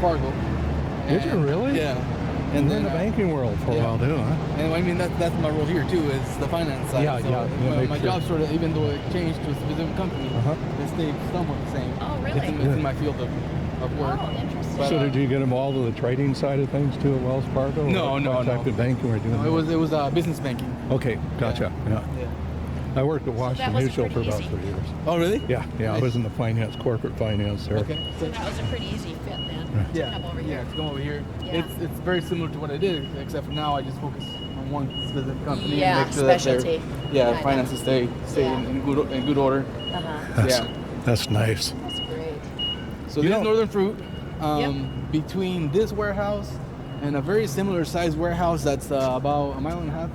Wells Fargo. Did you really? Yeah. And then in the banking world for a while too, huh? And I mean that's my role here too, is the finance side. Yeah, so yeah. My job sort of, even though it changed to a specific company, it stayed somewhat the same. Oh, really? It's in my field of work. Oh, interesting. But, So did you get involved with the trading side of things too at Wells Fargo? No. What type of banking were you doing? No, it was business banking. Okay, gotcha. Yeah. I worked at Washington was Mutual for pretty about easy. 3 years. Oh, really? Yeah. I was in the finance, corporate finance there. Okay. So that was a pretty easy fit then to come over here. Yeah, to come over here. Yeah. It's very similar to what I did, except for now I just focus on one specific company. Yeah, and make sure that specialty. their finances stay in good order. That's nice. That's great. So this Northern Fruit, between this warehouse and a very similar sized warehouse that's about a mile and a half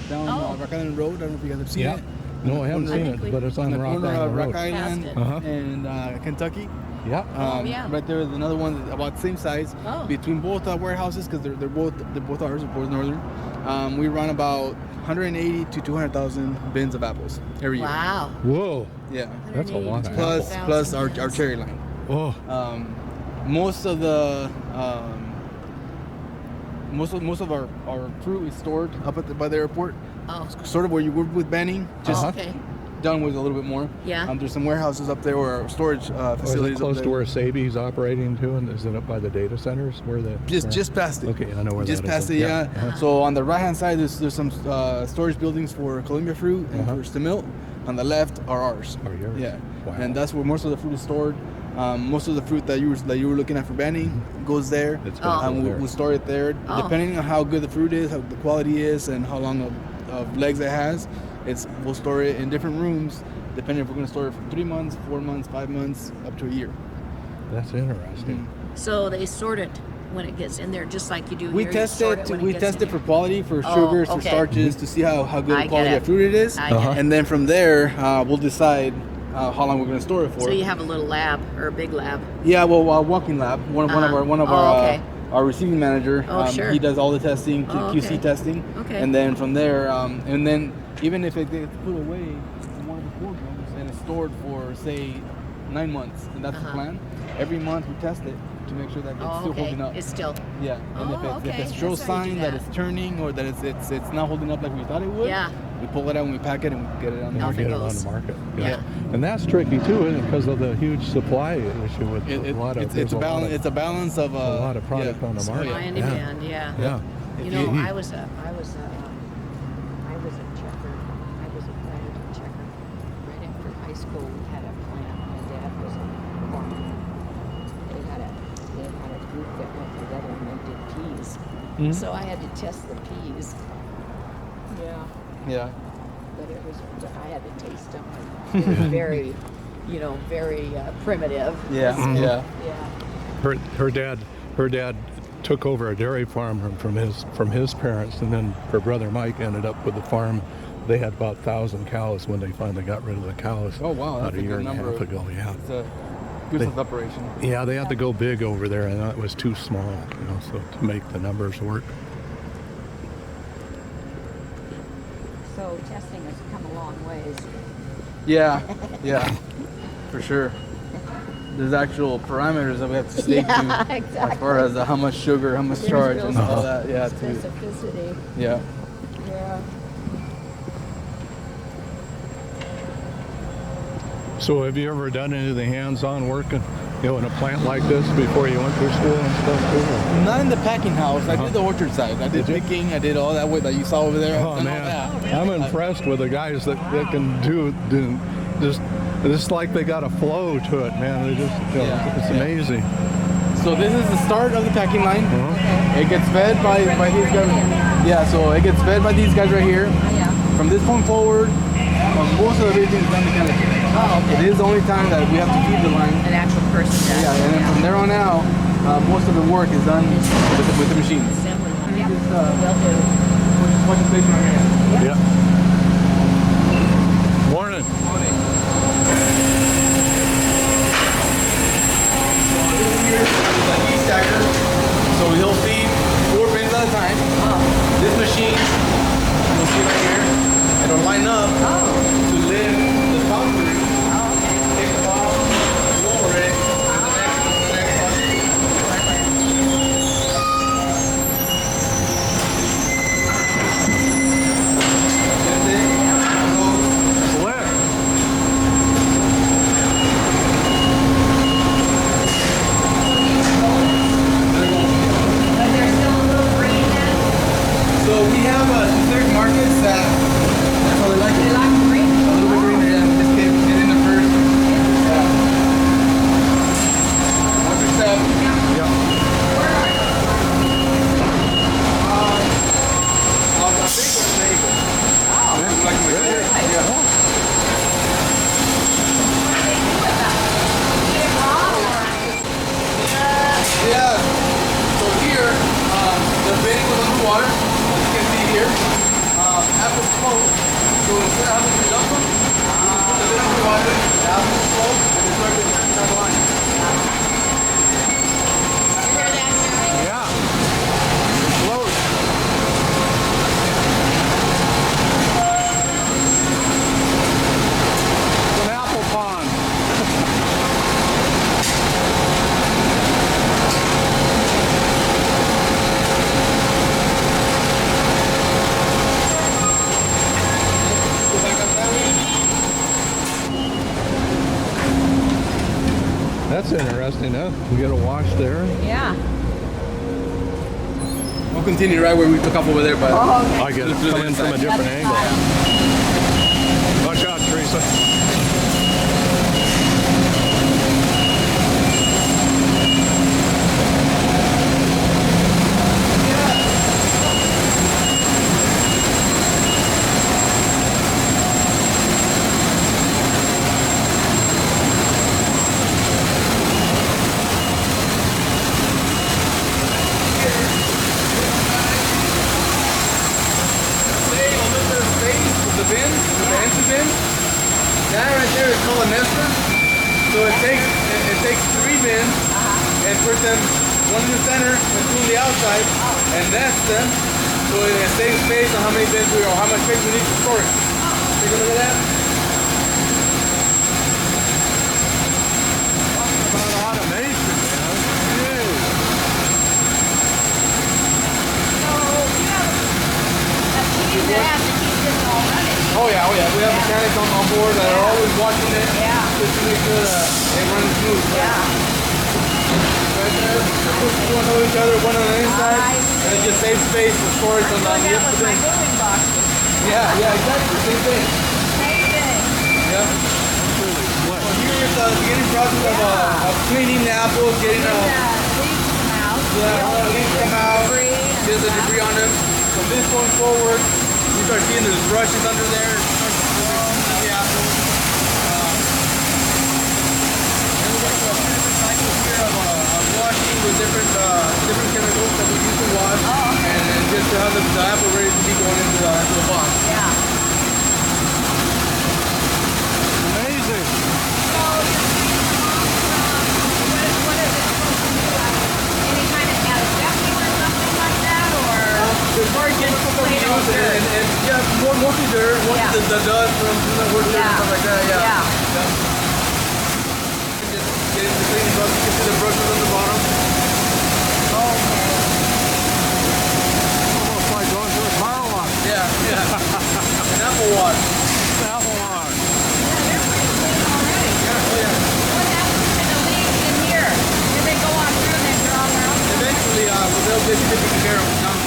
down Rock Island Road. I don't know if you guys have seen it. No, I haven't seen it, but it's on the Rock corner Island of Road. Rock Island and Kentucky. Yeah. Right there is another one that's about the same size. Between both warehouses, because they're both ours, both Northern. We run about 180 to 200,000 bins of apples every year. Wow. Whoa. Yeah. That's a lot of Plus our cherry line. Oh. Most of the most of our fruit is stored up by the airport. Sort of where you work with Banning, just done with a little bit more. Yeah. There's some warehouses up there or storage facilities. Is it close up to there. where Sabi's operating too, and is it up by the data centers where the just past it? Okay, I know where just that is. past it. Yeah. So on the right hand side, there's some storage buildings for Columbia fruit and for Stamil. On the left are ours. Are yours? Yeah. Wow. And that's where most of the fruit is stored. Most of the fruit that you were looking at for banning goes there. We'll store it there. Depending on how good the fruit is, how the quality is, and how long of legs it has, we'll store it in different rooms, depending if we're going to store it for 3 months, 4 months, 5 months, up to a year. That's interesting. So they sort it when it gets in there, just like you do We here. test it. We test it for quality, for sugars, for starches, to see how good I the quality get of fruit it is, I get it. and then from there we'll decide how long we're going to store it for. So you have a little lab or a big lab? Yeah, well, a walking lab. One of our receiving manager. Sure. He does all the testing, QC testing. Okay. And then from there, and then even if it gets put away in one of the cold rooms and it's stored for say 9 months, and that's the plan. Every month we test it to make sure that it's still holding up. It's still. Yeah. And if it shows sign that it's turning or that it's not holding up like we thought it would, we pull it out and we pack it and we get it on the market. Get it on the market. Yeah. And that's tricky too, isn't it? Because of the huge supply issue with a lot of. It's a balance. It's a balance of a lot of product on the market. Supply and demand. Yeah. You know, I was a checker. I was a private checker. Right after high school, we had a plant. My dad was a farmer. They had a group that went together and they did peas. So I had to test the peas. Yeah. But I had to taste them. They were very, very primitive. Yeah. Yeah. Her dad took over a dairy farm from his parents, and then her brother Mike ended up with the farm. They had about 1,000 cows when they finally got rid of the cows. Oh wow, that's about a year and a half ago. Yeah. It's a good operation. Yeah, they had to go big over there, and it was too small, so to make the numbers work. So testing has come a long ways. Yeah, for sure. There's actual parameters that we have to stick to as far as how much sugar, how much charge, and all that. Yeah, specificity. Yeah. So have you ever done any of the hands-on work in a plant like this before you went through school and stuff too? Not in the packing house. I did the orchard side. I did picking. I did all that that you saw over there. Oh man, I'm impressed with the guys that can do just like they got a flow to it, man. They just it's amazing. So this is the start of the packing line. It gets fed by these guys. Yeah, so it gets fed by these guys right here. From this point forward, most of everything is done mechanically. It is the only time that we have to feed the line. An actual person does. Yeah, and then from there on out, most of the work is done with the machines. Assembly line. Will do. We'll Watch the station right here. Yeah. Morning. Morning. Here is a heat stacker. So he'll feed 4 bins at a time. This machine, you'll see right here, it'll line up to lift the top through. Take the bottom, lower it, to the next one. apples float. So instead of having to dump them, you put the lid on the water, the apples float, and they start to turn down the line. You hear that, Jerry? Yeah. It floats. It's an apple pond. Go back up that way. That's interesting, huh? We got a wash there. Yeah. We'll continue right where we took off over there, but Oh, okay. I get it. Come in from a different angle. Watch out, Teresa. Stay on this little space with the bin, with the empty bin. That right there is called a nester. So it takes 3 bins and put them one in the center and 2 on the outside and nest them so it saves space on how many bins or how much space we need to store it. Take a look at that. About automation, man. Jeez. So you have a team that has to keep this all running. Oh yeah. We have mechanics on board that are always watching it just to make sure that it runs smooth. Right there, put 2 on each other, 1 on the inside, and it just saves space for storage on the I'm doing that other with my bin. moving boxes. Yeah, exactly. Same thing. Same thing. Yeah. Well, here is the beginning process of cleaning the apples, getting Get the leaves come out. all the leaves come out, Debris and get the stuff. debris on them. From this point forward, you start seeing there's brushes under there. It starts to the apples. Then we go through a few different cycles here of washing with different chemicals that we use to wash, and just to have the apple ready to be going into the box. Yeah. Amazing. So you're seeing them all from, what is it supposed to be like? Any kind of antiseptic or something like that, or? There's very chemicals that we Plain old use, dirt. and mostly dirt, mostly the dust from the wood dirt and stuff like that, Yeah. Just getting the cleaning brush, you can see the brushes on the bottom. Almost like going through a car wash. Yeah. An apple wash. Apple wash. Yeah, they're pretty clean already. Oh yeah. What happens to the leaves in here? Do they go on through and then they're on their own? Eventually, they'll get taken care of down